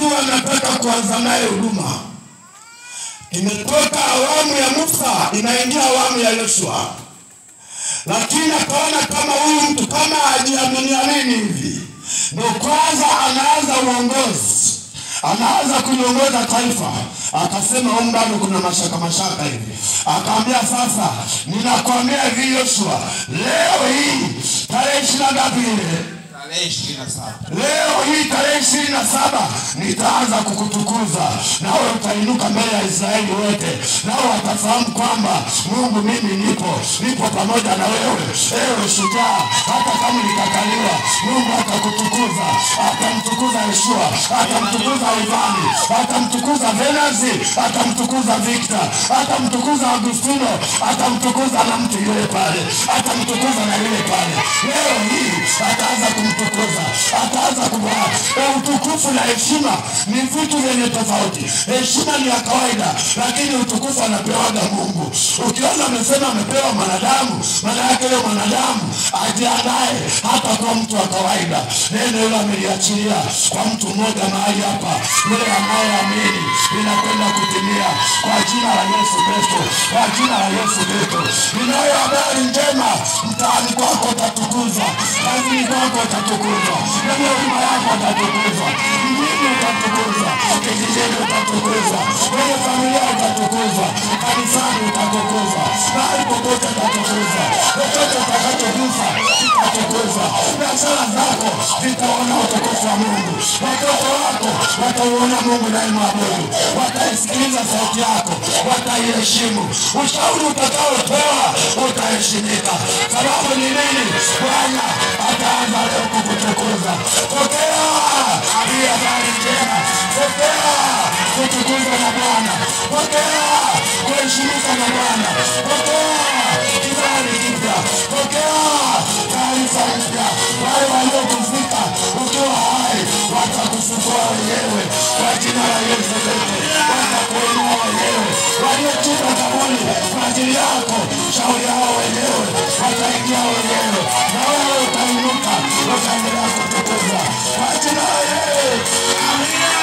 akiwa anataka kuanza naye huduma. Imetoka awamu ya Musa inaingia awamu ya Yoshua. Lakini akaona kama huyu mtu kama hajiamini hivi, ndio kwanza anaanza uongozi, anaanza kuliongoza taifa. Akasema bado kuna mashaka hivi. Akaambia sasa, ninakwambia hivi Yoshua, leo hii tarehe 20 ngapi ile? Tarehe 27. Leo hii tarehe 27 nitaanza kukutukuza, nawe utainuka mbele ya Israeli wote, nao watafahamu kwamba Mungu mimi nipo pamoja na wewe. Ewe shujaa, hata kama nikataliwa, Mungu atakutukuza. Atamtukuza Yoshua, atamtukuza Ivani, atamtukuza Venasi, atamtukuza Victor, atamtukuza Agustino, atamtukuza na mtu yule pale, atamtukuza na yule pale. Leo hii ataanza kumtukuza, ataanza kumwaa. Utukufu na heshima ni vitu vyenye tofauti. Heshima ni ya kawaida, lakini utukufu anapewaga Mungu. Ukiona amesema amepewa mwanadamu, maana yake yule mwanadamu ajiandae hata kwa mtu wa kawaida. Neno hilo ameliachilia kwa mtu mmoja mahali hapa, yule anayeamini linakwenda kutimia kwa jina la Yesu Kristo, kwa jina la Yesu Kristo. Ninayo habari njema, mtaani kwako utatukuzwa, kazini kwako utatukuzwa, kwenye huduma yako utatukuzwa, mjini utatukuzwa, kijijini utatukuzwa, kwenye familia utatukuzwa, kanisani utatukuzwa, mahali popote utatukuzwa. Chochote utakachogusa kitatukuzwa. Biashara zako zitaona utukufu wa Mungu. Watoto wako watauona Mungu na kumwabudu. Wataisikiliza sauti yako, wataiheshimu. Ushauri utakaopewa utaheshimika. Sababu ni nini? Bwana ataanza leo kukutukuza. Pokea hii habari njema. Pokea kutukuzwa na Bwana. Pokea kuheshimika na Bwana. Pokea kibali kipya. Pokea taarifa mpya. Wale waliokuzika ukiwa hai watakufufua wenyewe kwa jina la Yesu Kristo. Watakuinua wenyewe. Waliochimba kaburi kwa ajili yako, shauri yao wenyewe, wataingia wenyewe. Na wewe utainuka, utaendelea kutukuzwa kwa jina la Yesu. Amina.